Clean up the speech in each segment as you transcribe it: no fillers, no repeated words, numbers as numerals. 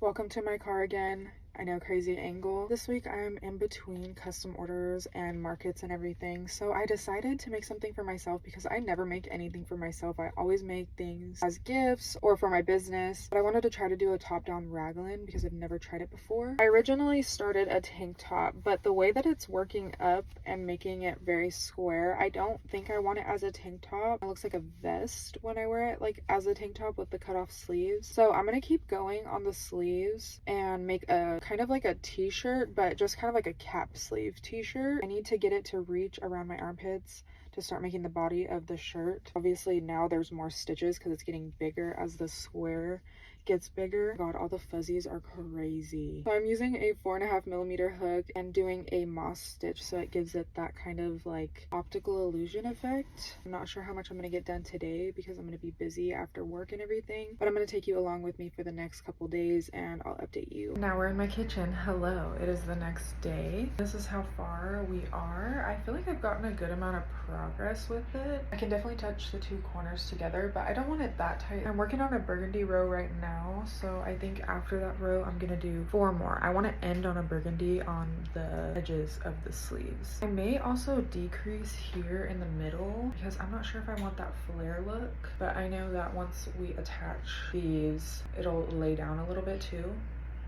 Welcome to my car again. I know, crazy angle. This week I'm in between custom orders and markets and everything, so I decided to make something for myself because I never make anything for myself. I always make things as gifts or for my business, but I wanted to try to do a top-down raglan because I've never tried it before. I originally started a tank top, but the way that it's working up and making it very square, I don't think I want it as a tank top. It looks like a vest when I wear it like as a tank top with the cut-off sleeves. So I'm gonna keep going on the sleeves and make a kind of like a t-shirt, but just kind of like a cap sleeve t-shirt. I need to get it to reach around my armpits to start making the body of the shirt. Obviously now there's more stitches because it's getting bigger as the square gets bigger. God, all the fuzzies are crazy. So I'm using a 4.5mm hook and doing a moss stitch so it gives it that kind of like optical illusion effect. I'm not sure how much I'm gonna get done today because I'm gonna be busy after work and everything, but I'm gonna take you along with me for the next couple days and I'll update you. Now we're in my kitchen. Hello, it is the next day. This is how far we are. I feel like I've gotten a good amount of progress with it. I can definitely touch the two corners together, but I don't want it that tight. I'm working on a burgundy row right now, so I think after that row I'm gonna do 4 more. I want to end on a burgundy on the edges of the sleeves. I may also decrease here in the middle because I'm not sure if I want that flare look, but I know that once we attach these it'll lay down a little bit too.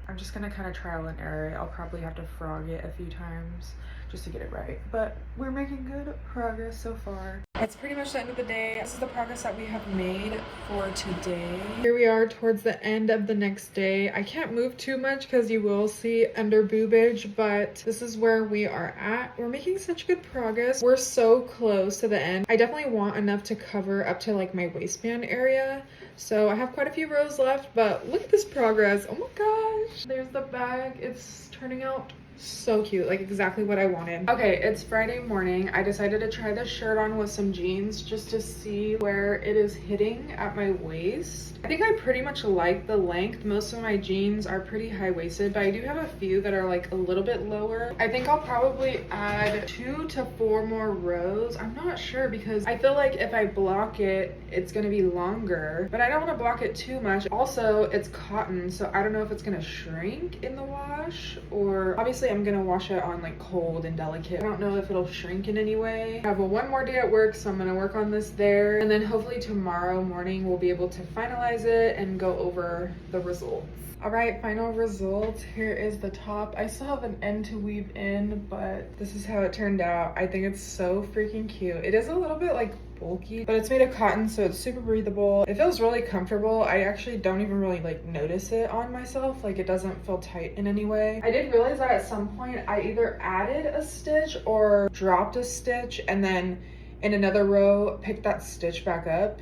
I'm just gonna kind of trial and error. I'll probably have to frog it a few times just to get it right, but we're making good progress so far. That's pretty much the end of the day. This is the progress that we have made for today. Here we are towards the end of the next day. I can't move too much because you will see under boobage, but this is where we are at. We're making such good progress. We're so close to the end. I definitely want enough to cover up to like my waistband area. So I have quite a few rows left, but look at this progress. Oh my gosh. There's the bag. It's turning out so cute, like exactly what I wanted. Okay, it's Friday morning. I decided to try this shirt on with some jeans just to see where it is hitting at my waist. I think I pretty much like the length. Most of my jeans are pretty high-waisted, but I do have a few that are like a little bit lower. I think I'll probably add 2 to 4 more rows. I'm not sure because I feel like if I block it, it's gonna be longer, but I don't want to block it too much. Also, it's cotton, so I don't know if it's gonna shrink in the wash, or obviously I'm gonna wash it on like cold and delicate. I don't know if it'll shrink in any way. I have one more day at work, so I'm gonna work on this there, and then hopefully tomorrow morning we'll be able to finalize it and go over the results. All right, final results. Here is the top. I still have an end to weave in, but this is how it turned out. I think it's so freaking cute. It is a little bit like bulky, but it's made of cotton, so it's super breathable. It feels really comfortable. I actually don't even really like notice it on myself. Like it doesn't feel tight in any way. I did realize that at some point I either added a stitch or dropped a stitch and then in another row picked that stitch back up.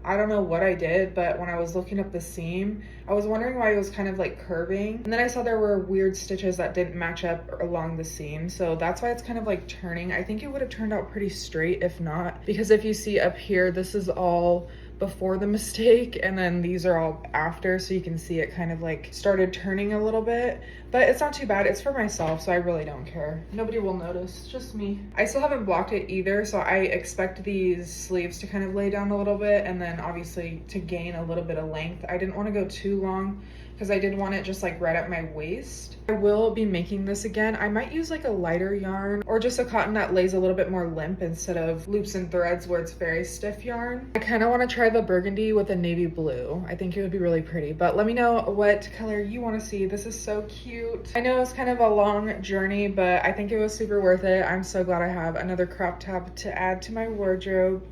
I don't know what I did, but when I was looking up the seam, I was wondering why it was kind of like curving. And then I saw there were weird stitches that didn't match up along the seam. So that's why it's kind of like turning. I think it would have turned out pretty straight if not, because if you see up here, this is all before the mistake and then these are all after, so you can see it kind of like started turning a little bit, but it's not too bad. It's for myself, so I really don't care. Nobody will notice, just me. I still haven't blocked it either, so I expect these sleeves to kind of lay down a little bit and then obviously to gain a little bit of length. I didn't want to go too long because I did want it just like right at my waist. I will be making this again. I might use like a lighter yarn or just a cotton that lays a little bit more limp instead of loops and threads where it's very stiff yarn. I kind of want to try the burgundy with a navy blue. I think it would be really pretty, but let me know what color you want to see. This is so cute. I know it's kind of a long journey, but I think it was super worth it. I'm so glad I have another crop top to add to my wardrobe.